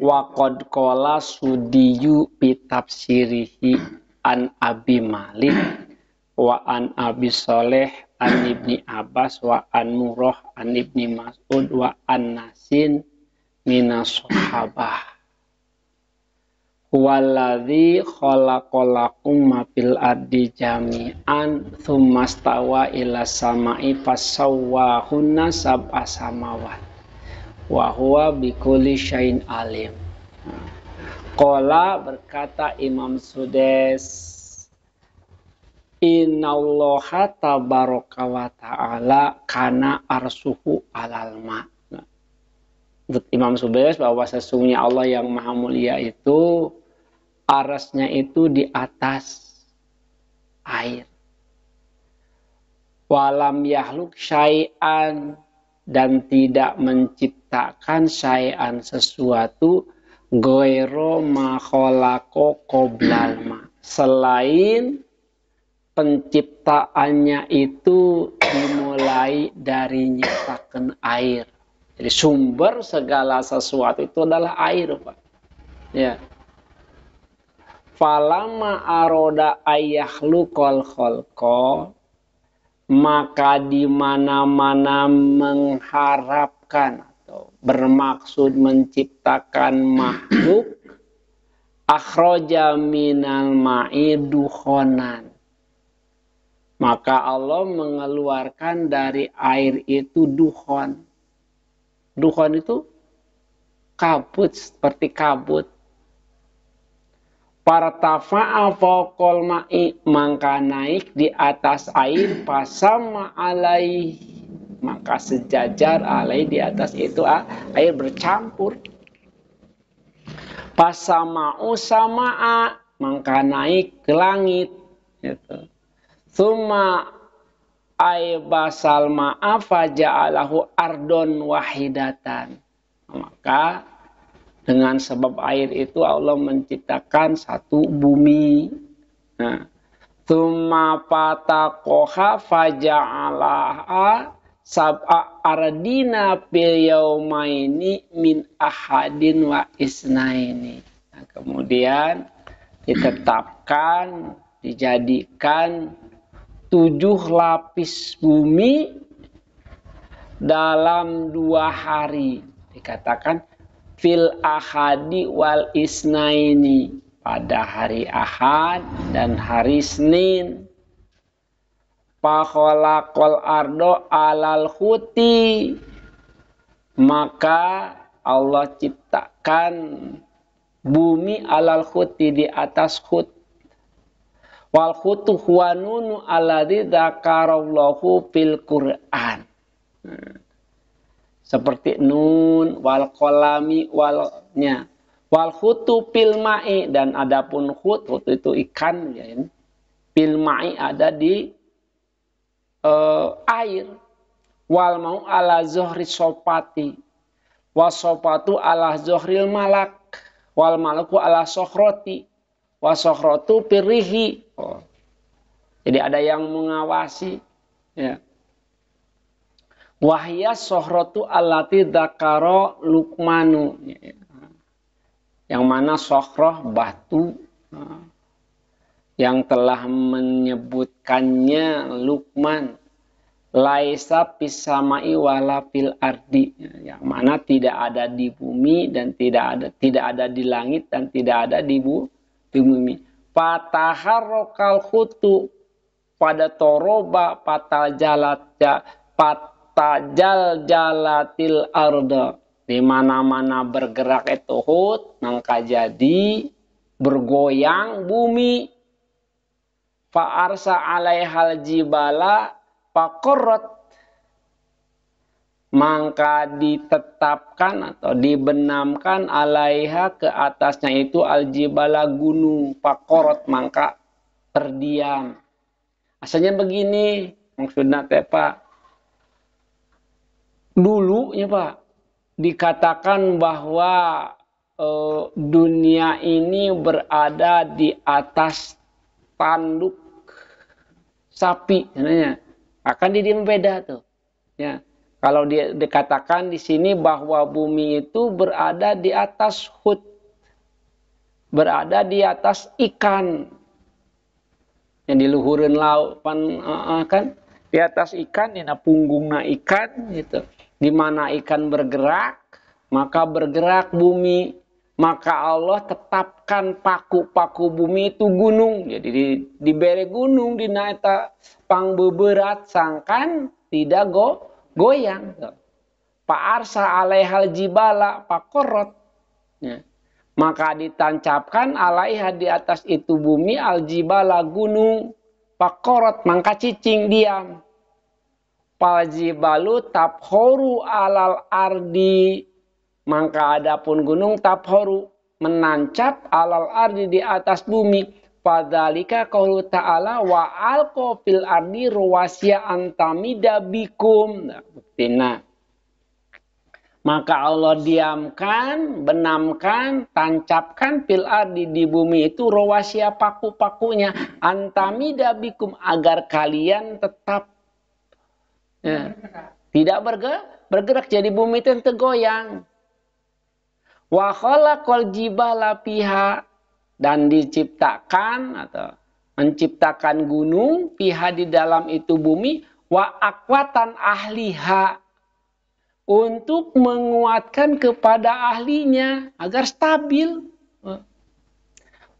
wa qad qala Sudiyu bi tafsirihi an Abi Malik wa an Abi Shalih an Ibni Abbas wa an Murrah an Ibni Mas'ud wa an Nasin minas sahabah waladzi khalaqalakum ma fil ardi jami'an tsumma stawa ila sama'i fasawwahunna sab'a samawat wa huwa bikulli syai'in alim. Qala berkata Imam Sudes, innallaha tabaraka wa ta'ala kana arsuhu alal ma. Imam Sudes bahwa sesungguhnya Allah yang maha mulia itu arasnya itu di atas air. Walam yahluk syai'an dan tidak menciptakan syai'an sesuatu goiro ma kholaqo qoblal ma. Selain penciptaannya itu dimulai dari nyiptakan air. Jadi sumber segala sesuatu itu adalah air, Pak. Ya. Falama aroda ayahlukol kholqo, maka di mana-mana mengharapkan atau bermaksud menciptakan makhluk, akhraja minal ma'i dukhonan. Maka Allah mengeluarkan dari air itu dukhon. Dukhon itu kabut, seperti kabut. Partafa'a fawqal ma'i, maka naik di atas air, pasama alaih, maka sejajar alaih di atas itu air bercampur. Pasama'u sama'a, maka naik ke langit. Gitu. Tsumma aibasal ma'a faja'alahu ardon wahidatan. Maka dengan sebab air itu Allah menciptakan satu bumi. Nah, tsumma fataqoha faja'alaha sab'a ardina bil yaumaini min ahadin wa isnaini. Nah, kemudian ditetapkan, dijadikan 7 lapis bumi dalam 2 hari. Dikatakan fil ahadi wal isnaini, pada hari Ahad dan hari Senin. Fakholaqol ardo alal khuti, maka Allah ciptakan bumi alal khuti, di atas khut. Wal khutu huwa nunu alladzi dzakarallahu fil Qur'an. Seperti nun wal kolami walnya. Wal khutu fil ma'i, dan adapun khut itu ikan ya. Fil ma'i ada di air. Wal mau ala zuhri sopati. Wasopatu ala zuhril malak. Wal malaku ala sokhroti. Wasokrotu pirihi. Jadi ada yang mengawasi. Ya. Wahya sohrotu allati dzakara Luqmanu. Yang mana sohroh batu yang telah menyebutkannya Luqman. Laisa pisama'i wala fil ardi. Yang mana tidak ada di bumi dan tidak ada di langit dan tidak ada di bumi. Fataharrokal khutu pada toroba patajal jalatil arda, di mana-mana bergerak itu hut, maka jadi bergoyang bumi. Fa'arsa alaihal jibala faqarrat, maka ditetapkan atau dibenamkan alaiha, ke atasnya itu aljibala gunung, faqarrat, maka terdiam. Asalnya begini maksudnya teh Pak. Dulunya Pak dikatakan bahwa dunia ini berada di atas tanduk sapi sebenarnya. Akan didiam beda tuh. Ya. Kalau dikatakan di sini bahwa bumi itu berada di atas hut, berada di atas ikan, yang di luhureun laut kan, di atas ikan, di punggungna ikan gitu. Di mana ikan bergerak, maka bergerak bumi. Maka Allah tetapkan paku-paku bumi itu gunung. Jadi dibere gunung dina eta pangbeberat sangkan tidak goyang. Pa'arsa alaihal jibala pakorot. Ya. Maka ditancapkan alaiha di atas itu bumi aljibala gunung. Pakorot mangka cicing diam. Paljibalu tabhoru alal ardi. Maka adapun gunung tabhoru menancap alal ardi di atas bumi. Fadzalika qaulu ta'ala wa alqa fil ardi ruwasya antamida bikum. Nah, buktina. Maka Allah diamkan, benamkan, tancapkan fil ardi di bumi itu ruwasya paku-pakunya antamida bikum agar kalian tetap ya, tidak bergerak jadi bumi itu tergoyang. Wa khalaqal jibala fiha dan diciptakan atau menciptakan gunung fiha di dalam itu bumi wa akwatan ahliha untuk menguatkan kepada ahlinya agar stabil.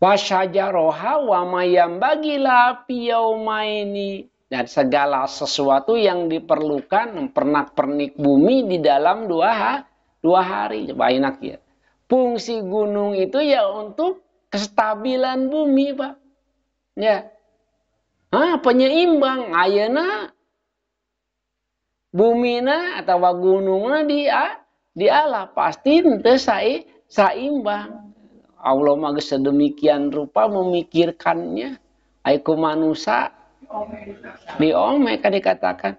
Wa syajaroha wa mayambagila fiyaumaini dan segala sesuatu yang diperlukan pernak-pernik bumi di dalam dua hari. Coba enak ya. Fungsi gunung itu ya untuk kestabilan bumi, Pak. Ya. Penyeimbang ayeuna bumina atau gunungna dialah pasti teu saimbang. Allah mah sedemikian rupa memikirkannya. Aiku manusia diome kan dikatakan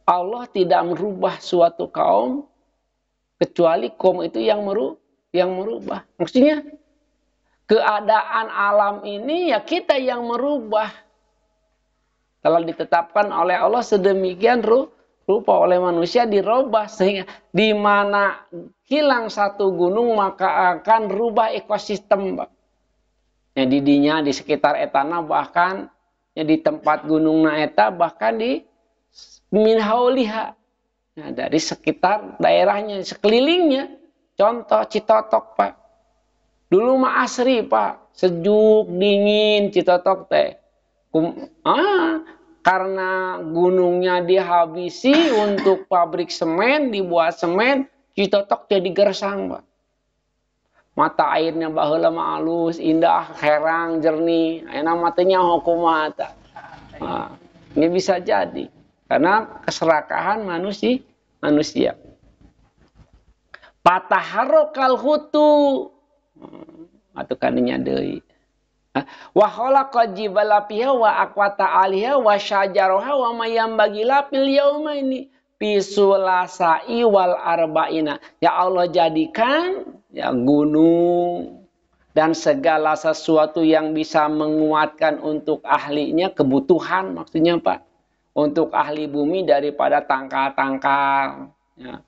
Allah tidak merubah suatu kaum kecuali kaum itu yang merubah. Maksudnya keadaan alam ini ya kita yang merubah. Telah ditetapkan oleh Allah sedemikian rupa oleh manusia dirubah sehingga di mana hilang satu gunung maka akan rubah ekosistem. Ya didinya di sekitar etana bahkan ya di tempat gunungna eta bahkan di minhauliha. Nah, dari sekitar daerahnya, sekelilingnya. Contoh Citotok, Pak. Dulu mah asri, Pak. Sejuk, dingin, Citotok teh. Karena gunungnya dihabisi untuk pabrik semen, dibuat semen, Citotok jadi gersang, Pak. Mata airnya baheula mah alus, indah, herang, jernih. Ayeuna matanya hukumata. Ini bisa jadi. Karena keserakahan manusia. Pataharokal hutu. Atuh kaninya deui. Wa khalaqal jibala fiha wa aqwata aliha wa syajaroha wa mayambagila fil yaumaini fisulasai wal arba'ina. Ya Allah jadikan ya gunung dan segala sesuatu yang bisa menguatkan untuk ahlinya kebutuhan maksudnya Pak. Untuk ahli bumi daripada tangkal-tangkal. Ya.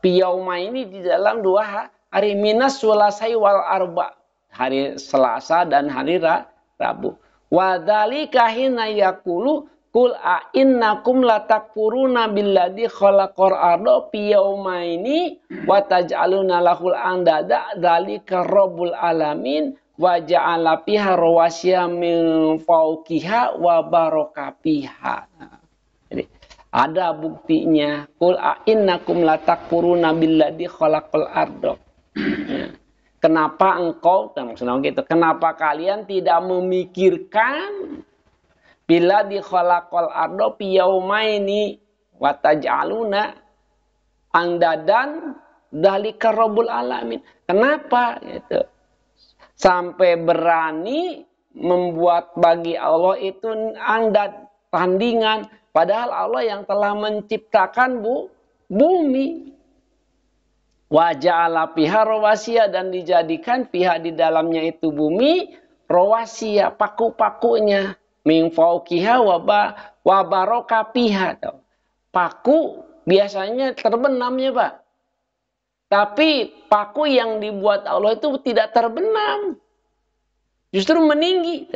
Piyauma ini di dalam 2 hari minas sulasai wal arba. Hari Selasa dan hari Rabu. Wadzalika hina yaqulu qul a innakum latakfuruna billadzi khalaqal arda piyaumaini wa taj'aluna lahul andada dzalika rabbul alamin wa ja'ala fiha rawasya min fawqiha wa baraka fiha. Jadi ada buktinya. Qul a innakum latakfuruna billadzi khalaqal arda. Kenapa engkau, maksudnya gitu, kenapa kalian tidak memikirkan bila di khalaqal arda piyaumaini wa taj'aluna andadan dzalika rabbul alamin. Kenapa gitu? Sampai berani membuat bagi Allah itu andad, tandingan. Padahal Allah yang telah menciptakan bumi. Wa ja'ala fiha rawasiya dan dijadikan fiha di dalamnya itu bumi. Rawasiya, paku-pakunya. Min fauqiha wa baraka fiha. paku biasanya terbenam ya Pak. Tapi paku yang dibuat Allah itu tidak terbenam. Justru meninggi.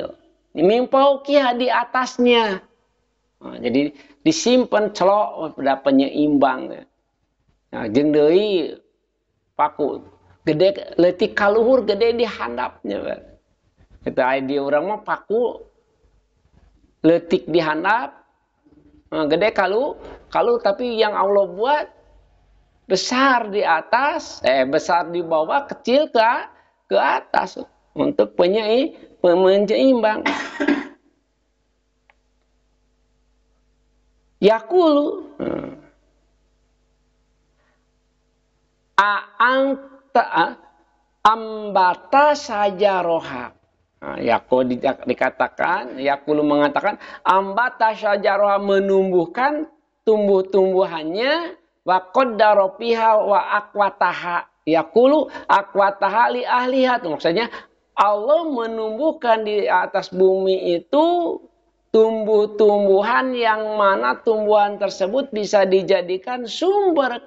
Mimpaukiha di atasnya. Nah, jadi disimpan celok pada penyeimbang. Nah, jeung deui paku gede leutik kaluhur gede di handapnya Pak. Kita ide orang mah paku leutik di handap. Nah, gede kalau tapi yang Allah buat besar di atas, besar di bawah, kecil ke atas untuk penyeimbang. Yakulu ambata saja roha. Nah, dikatakan, Yakulu mengatakan ambata saja roha menumbuhkan tumbuh-tumbuhannya wa qaddara fiha wa aqwataha. Yaqulu aqwataha li ahliha. Maksudnya Allah menumbuhkan di atas bumi itu tumbuh-tumbuhan yang mana tumbuhan tersebut bisa dijadikan sumber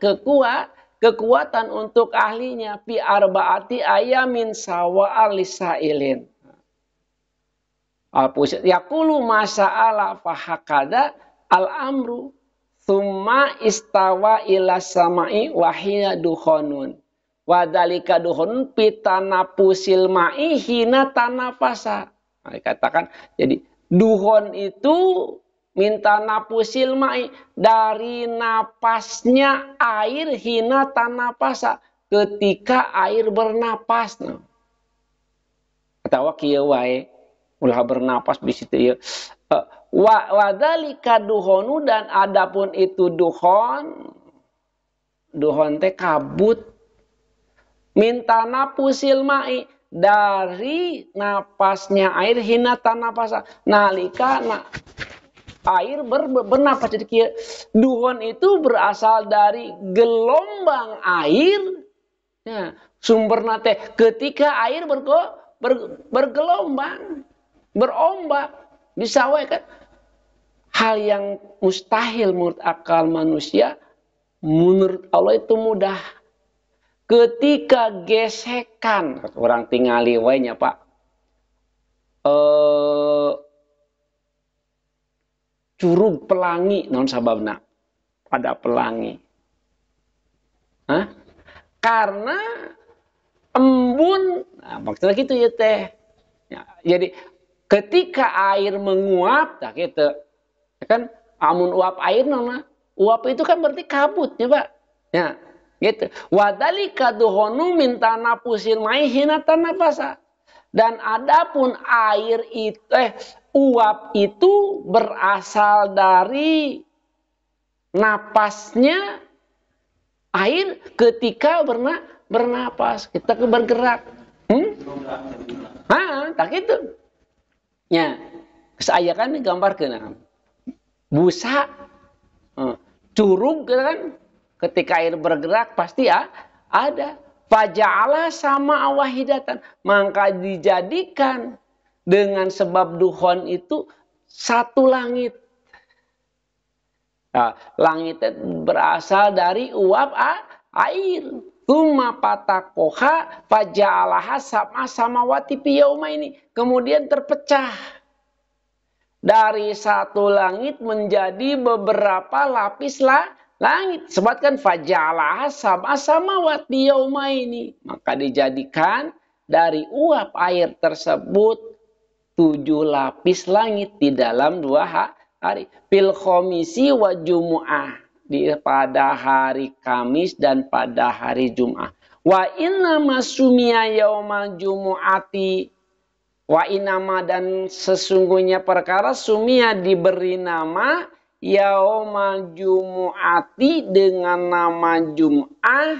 kekuatan untuk ahlinya fi arbaati ayamin sawa lisailin. Yaqulu masa'ala fahakada al-amru thumma istawa ila sama'i wahiya dukhonun. Wadhalika dukhonun pitanapusil ma'i hina tanafasa. Nah, dikatakan, jadi duhon itu minta napusil ma'i dari napasnya air hina tanafasa. Ketika air bernapas. Nah. Katawa kieu wae. Ulah bernapas di situ ya. Wadzalika duhonu dan adapun itu duhon teh kabut minta napusil mai dari napasnya air hina tanapasa nalika air bernapas. Jadi kieu duhon itu berasal dari gelombang air ya, sumberna teh ketika air bergelombang berombak bisa wae kan hal yang mustahil menurut akal manusia menurut Allah itu mudah ketika gesekan orang tingali wae nya Pak curug pelangi naon sababna pada pelangi karena embun nah, maksudnya gitu ya teh ya, jadi ketika air menguap, tak gitu, kan amun uap air nama, uap itu kan berarti kabut ya Pak, ya gitu. Wadalika duhonu minta napusil mai hina tanafasa. Dan adapun air itu, uap itu berasal dari napasnya air ketika bernapas, kita bergerak, tak gitu. Ya, saya kan gambarkeun busa curug kan ketika air bergerak pasti ada faja'ala sama wahidatan maka dijadikan dengan sebab duhon itu satu langit. Nah, langit berasal dari uap air. Tsumma patakoha faja'alaha sab'a samawati fi yaumaini. Kemudian terpecah dari satu langit menjadi beberapa lapis langit. Sebutkan faja'alaha sab'a samawati fi yaumaini. Maka dijadikan dari uap air tersebut 7 lapis langit di dalam 2 hari. Fil khomisi wa jumu'ah. Pada hari Kamis dan pada hari Jumat. Wa inna masumiya yaumal jumu'ati. Wa inama dan sesungguhnya perkara sumia diberi nama yaumal jumu'ati dengan nama Jum'ah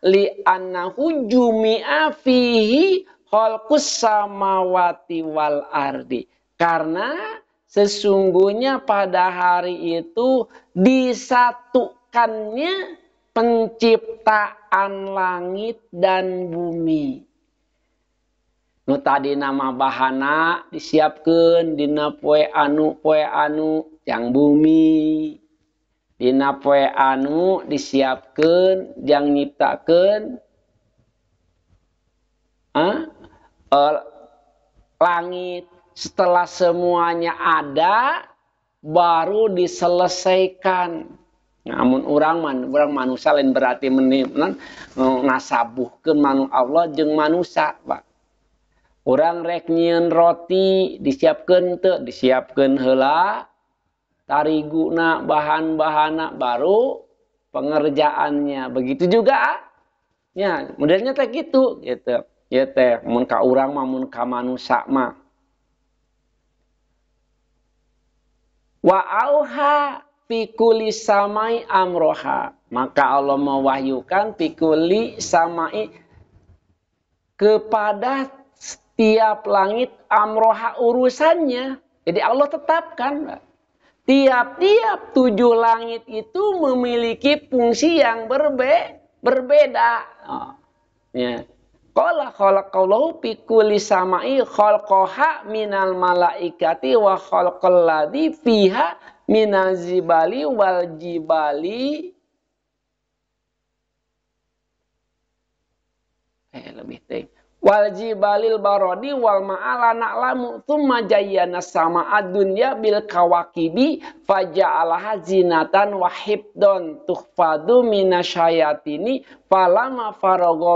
li'annahu jumi'a fihi khalqus samawati wal ardi. Karena sesungguhnya pada hari itu disatukannya penciptaan langit dan bumi. Nu tadi nama bahana disiapkeun dina poe anu yang bumi. dina poe anu disiapkeun jang nyiptakeun langit. Setelah semuanya ada baru diselesaikan. Namun urang manusia lain berarti menenan ngasabuhkeun manu Allah jeung manusia, Pak. Urang rek nyieun roti disiapkeun teu? Disiapkeun heula tariguna bahan-bahanna baru pengerjaannya. Begitu juga ya, modelnya teh gitu gitu. Ya teh mun ka urang mah mun ka manusia mah wa auha fikuli samai amroha, maka Allah mewahyukan fikuli samai kepada setiap langit amroha urusannya. Jadi Allah tetapkan tiap-tiap 7 langit itu memiliki fungsi yang berbeda. Oh, ya. Qala khalaqallahu fi kulli samai khalqaha minal malaikati wa khalqal ladzi fiha minaz zibali wal jibali lebih teh wal jibalil barodi wal ma'ala na'lamu tsumma jayyana sama'ad dunya bil kawakibi faja'alaha zinatan wa hibdon tuhfadu minasyayatini falama faragha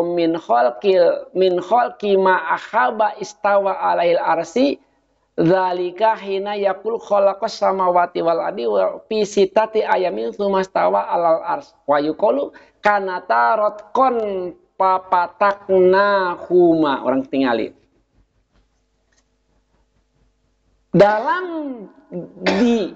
min khalqi ma akhaba istawa alail arsi dzalika hina yaqul khalaqas samawati wal ardi wa fi sitati ayamin tsumma istawa alal ars wa yuqalu kanata ratqan papatakna huma, orang tingali dalam di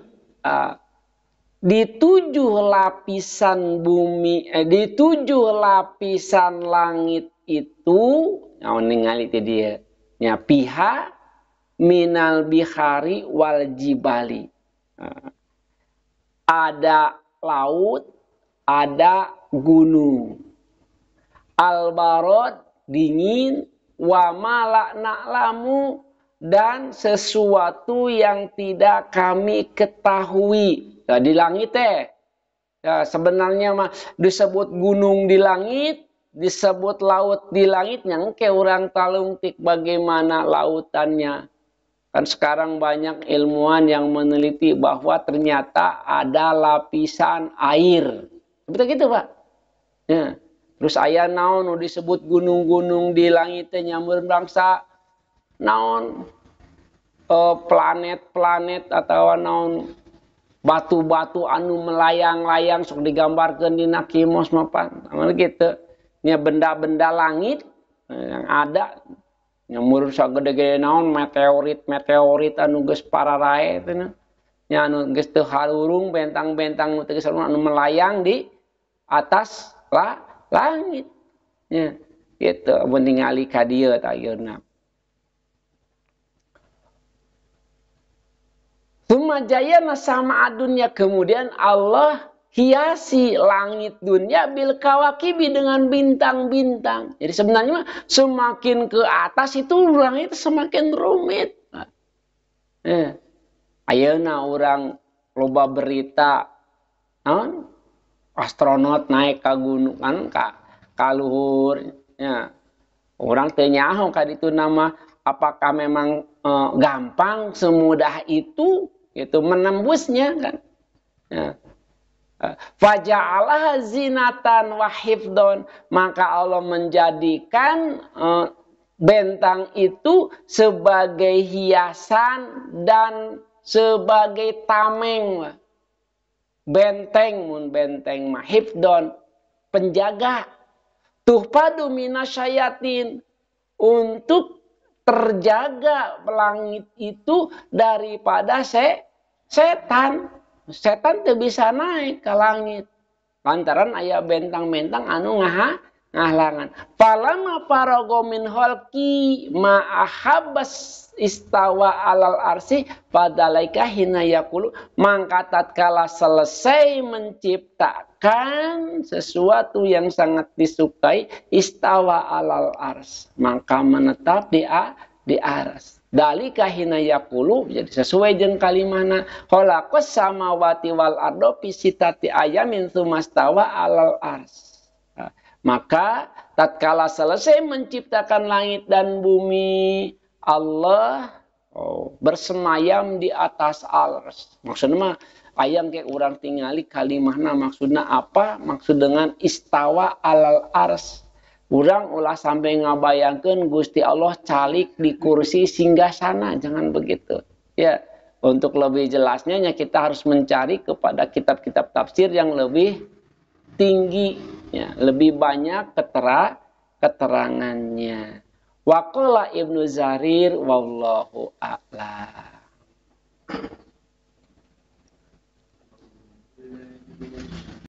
7 lapisan bumi di 7 lapisan langit itu ningali teh dia nya piha minal bihari wal jibali, ada laut, ada gunung, al-barod dingin, wa ma na'lamu dan sesuatu yang tidak kami ketahui. Nah, di langit ya, sebenarnya mah disebut gunung di langit, disebut laut di langit, yang ke urang talungtik bagaimana lautannya. Kan sekarang banyak ilmuwan yang meneliti bahwa ternyata ada lapisan air. Betul gitu, Pak? Ya. Terus aya naon nu disebut gunung-gunung di langit teh nyamur bangsa naon planet-planet atau naon batu-batu anu melayang-layang sok digambarkeun dina kimos mapan. Amun kitu nya benda-benda langit yang ada nyamur sagede-gede naon meteorit anu geus pararae teh nya anu geus teu harurung bentang-bentang nu teu geus anu melayang di atas langit ya gitu mun ningali ka dieu ta ayeuna. Tsumma jayyana sama dunya, kemudian Allah hiasi langit dunia bil kawakibi dengan bintang-bintang. Jadi sebenarnya mah semakin ke atas itu langit semakin rumit. Ayeuna urang loba berita astronot naik ke gunung kan ka luhur ya. Orang teu nyaho ka ditu nama apakah memang gampang semudah itu menembusnya kan. Ya. Faja'alaha zinatan wa hifdon, maka Allah menjadikan bentang itu sebagai hiasan dan sebagai tameng. Benteng mah hifdon, penjaga, tuhfadu minasyayatin, untuk terjaga langit itu daripada setan. Setan teu bisa naik ke langit lantaran aya bentang-bentang anu ngahalangan. Falama farago min khalqi ma ahabbas istawa alal arsi padalaika hina yaqulu, mangka tatkala selesai menciptakan sesuatu yang sangat disukai istawa alal ars, maka menetap di aras. Dalika hina yaqulu, jadi sesuai jeung kalimahna khalaqas samawati wal ardo fi sitati ayamin tsumastawa alal ars. Maka tatkala selesai menciptakan langit dan bumi, Allah bersemayam di atas ars. Maksudnya mah ayam kayak orang tingali kalimahna maksudnya apa? Maksud dengan istawa alal ars. Urang ulah sampai ngabayangkeun Gusti Allah calik di kursi singgasana, jangan begitu. Ya, untuk lebih jelasnya kita harus mencari kepada kitab-kitab tafsir yang lebih tinggi, ya, lebih banyak keterangannya. Waqala Ibnu Jarir wallahu a'lam.